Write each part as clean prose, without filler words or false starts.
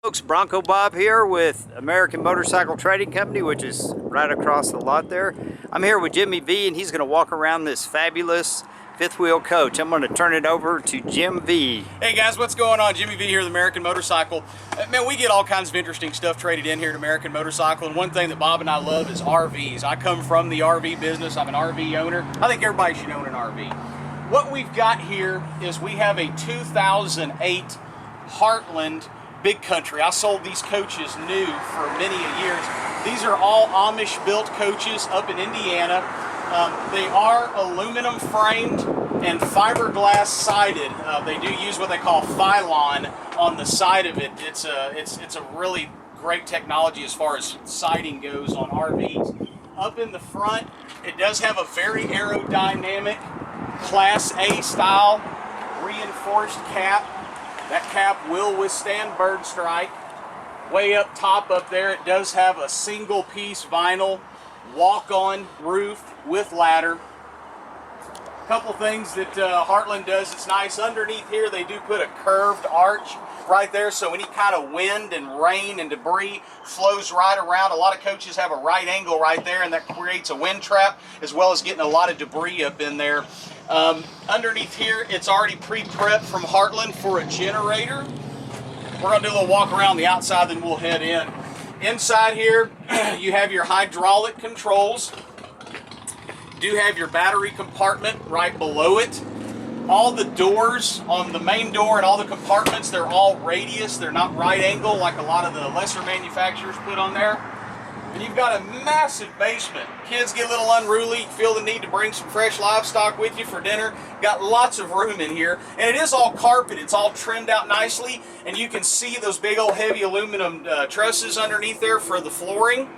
Folks, Bronco Bob here with American Motorcycle Trading Company, which is right across the lot there. I'm here with Jimmy V, and he's going to walk around this fabulous fifth wheel coach. I'm going to turn it over to Jim V. Hey guys, what's going on? Jimmy V here with American Motorcycle. Man, we get all kinds of interesting stuff traded in here at American Motorcycle, and one thing that Bob and I love is RVs. I come from the RV business. I'm an RV owner. I think everybody should own an RV. What we've got here is we have a 2008 Heartland Big Country. I sold these coaches new for many years. These are all Amish built coaches up in Indiana. They are aluminum framed and fiberglass sided. They do use what they call Phylon on the side of it. It's a really great technology as far as siding goes on RVs. Up in the front, it does have a very aerodynamic Class A style reinforced cap. That cap will withstand bird strike. Way up top up there, it does have a single piece vinyl walk-on roof with ladder. A couple things that Heartland does that's nice. Underneath here, they do put a curved arch right there, so any kind of wind and rain and debris flows right around. A lot of coaches have a right angle right there, and that creates a wind trap, as well as getting a lot of debris up in there. Underneath here, it's already pre-prepped from Heartland for a generator. We're going to do a little walk around the outside, then we'll head in. Inside here, you have your hydraulic controls. You do have your battery compartment right below it. All the doors on the main door and all the compartments, they're all radius. They're not right angle like a lot of the lesser manufacturers put on there. And you've got a massive basement. Kids get a little unruly, feel the need to bring some fresh livestock with you for dinner. Got lots of room in here. And it is all carpet. It's all trimmed out nicely. And you can see those big old heavy aluminum trusses underneath there for the flooring.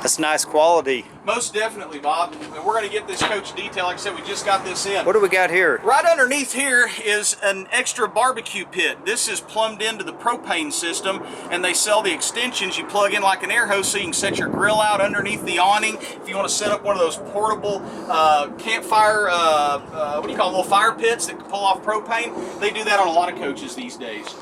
That's nice quality. Most definitely, Bob. And we're going to get this coach detailed. Like I said, we just got this in. What do we got here? Right underneath here is an extra barbecue pit. This is plumbed into the propane system, and they sell the extensions. You plug in like an air hose so you can set your grill out underneath the awning. If you want to set up one of those portable campfire, what do you call them, little fire pits that can pull off propane, they do that on a lot of coaches these days.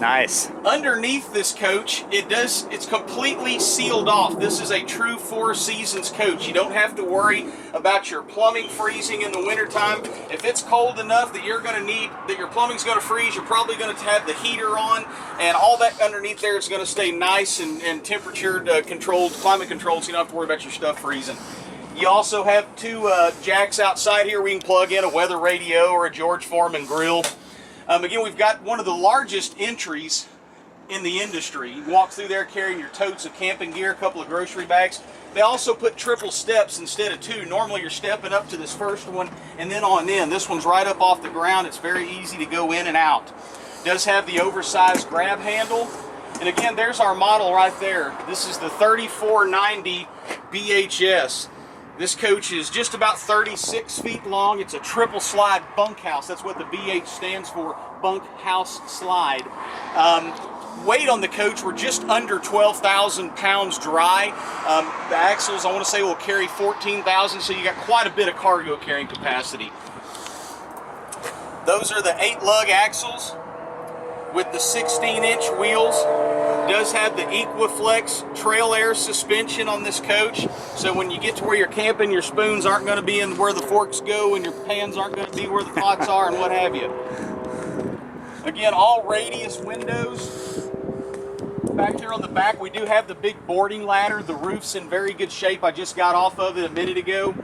Nice. Underneath this coach, it's completely sealed off. This is a true Four Seasons coach. You don't have to worry about your plumbing freezing in the wintertime. If it's cold enough that you're going to need, that your plumbing's going to freeze, you're probably going to have the heater on, and all that underneath there is going to stay nice and temperature controlled, climate controlled, so you don't have to worry about your stuff freezing. You also have two jacks outside here. We can plug in a weather radio or a George Foreman grill. Again, we've got one of the largest entries in the industry. You walk through there carrying your totes of camping gear, a couple of grocery bags. They also put triple steps instead of two. Normally you're stepping up to this first one and then on in. This one's right up off the ground. It's very easy to go in and out. It does have the oversized grab handle. And again, there's our model right there. This is the 3490 BHS. This coach is just about 36 feet long. It's a triple slide bunkhouse. That's what the BH stands for, bunkhouse slide. Weight on the coach, we're just under 12,000 pounds dry. The axles, I want to say, will carry 14,000, so you got quite a bit of cargo carrying capacity. Those are the 8-lug axles with the 16-inch wheels. Does have the Equiflex trail air suspension on this coach, so when you get to where you're camping, your spoons aren't going to be in where the forks go and your pans aren't going to be where the pots are and what have you. Again, all radius windows. Back here on the back, we do have the big boarding ladder. The roof's in very good shape. I just got off of it a minute ago.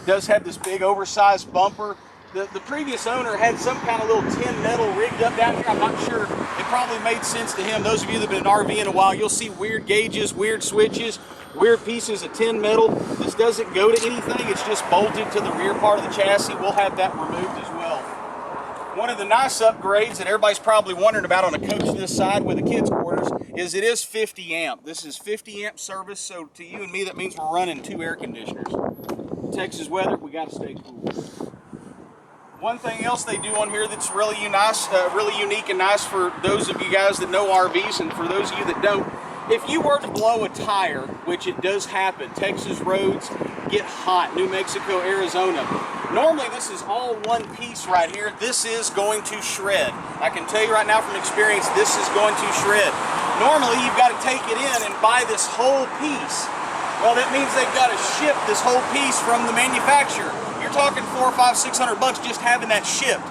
Does have this big oversized bumper. The previous owner had some kind of little tin metal rigged up down here. I'm not sure. It probably made sense to him. Those of you that have been in RV in a while, you'll see weird gauges, weird switches, weird pieces of tin metal. This doesn't go to anything. It's just bolted to the rear part of the chassis. We'll have that removed as well. One of the nice upgrades that everybody's probably wondering about on a coach this side with the kids' quarters is it is 50 amp. This is 50 amp service, so to you and me, that means we're running 2 air conditioners. Texas weather, we got to stay cool. One thing else they do on here that's really nice, really unique and nice for those of you guys that know RVs, and for those of you that don't, if you were to blow a tire, which it does happen, Texas roads get hot, New Mexico, Arizona. Normally this is all one piece right here. This is going to shred. I can tell you right now from experience, this is going to shred. Normally you've got to take it in and buy this whole piece. Well, that means they've got to ship this whole piece from the manufacturer. You're talking $400, $500, $600 just having that shipped.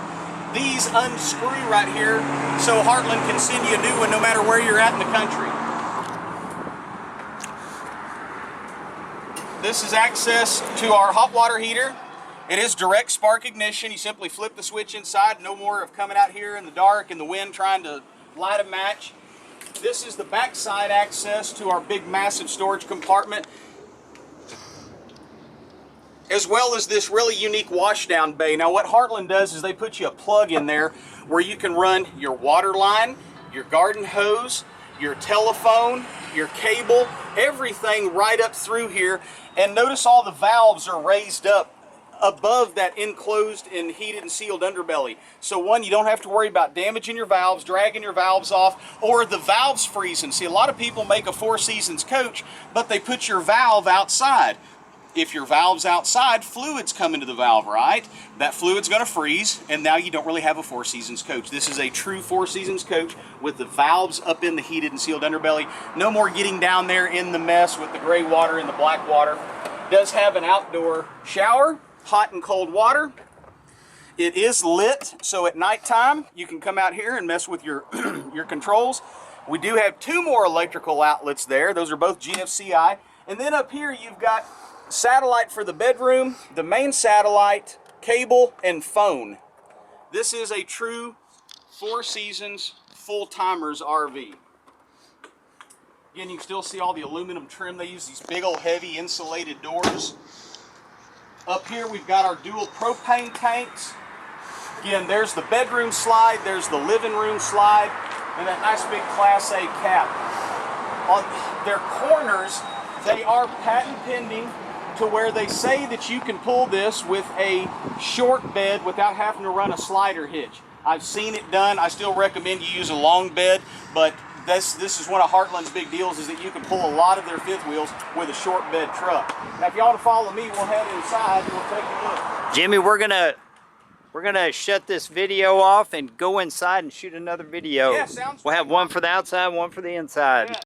These unscrew right here so Heartland can send you a new one no matter where you're at in the country. This is access to our hot water heater. It is direct spark ignition. You simply flip the switch inside. No more of coming out here in the dark in the wind trying to light a match. This is the backside access to our big massive storage compartment, as well as this really unique washdown bay. Now what Heartland does is they put you a plug in there where you can run your water line, your garden hose, your telephone, your cable, everything right up through here. And notice all the valves are raised up above that enclosed and heated and sealed underbelly. So one, you don't have to worry about damaging your valves, dragging your valves off, or the valves freezing. See, a lot of people make a Four Seasons coach, but they put your valve outside. If your valve's outside, fluid's coming to the valve, right? That fluid's gonna freeze, and now you don't really have a Four Seasons coach. This is a true Four Seasons coach with the valves up in the heated and sealed underbelly. No more getting down there in the mess with the gray water and the black water. Does have an outdoor shower, hot and cold water. It is lit, so at nighttime you can come out here and mess with your your controls. We do have two more electrical outlets there. Those are both GFCI. And then up here you've got satellite for the bedroom, the main satellite, cable, and phone. This is a true Four Seasons full-timers RV. Again, you can still see all the aluminum trim. They use these big old heavy insulated doors. Up here we've got our dual propane tanks. Again, there's the bedroom slide, there's the living room slide, and that nice big Class A cap. On their corners, they are patent pending to where they say that you can pull this with a short bed without having to run a slider hitch. I've seen it done. I still recommend you use a long bed, but this is one of Heartland's big deals, is that you can pull a lot of their fifth wheels with a short bed truck. Now, if y'all want to follow me, we'll head inside and we'll take a look. Jimmy, we're gonna shut this video off and go inside and shoot another video. Yeah, sounds We'll have one for the outside, one for the inside. Yeah.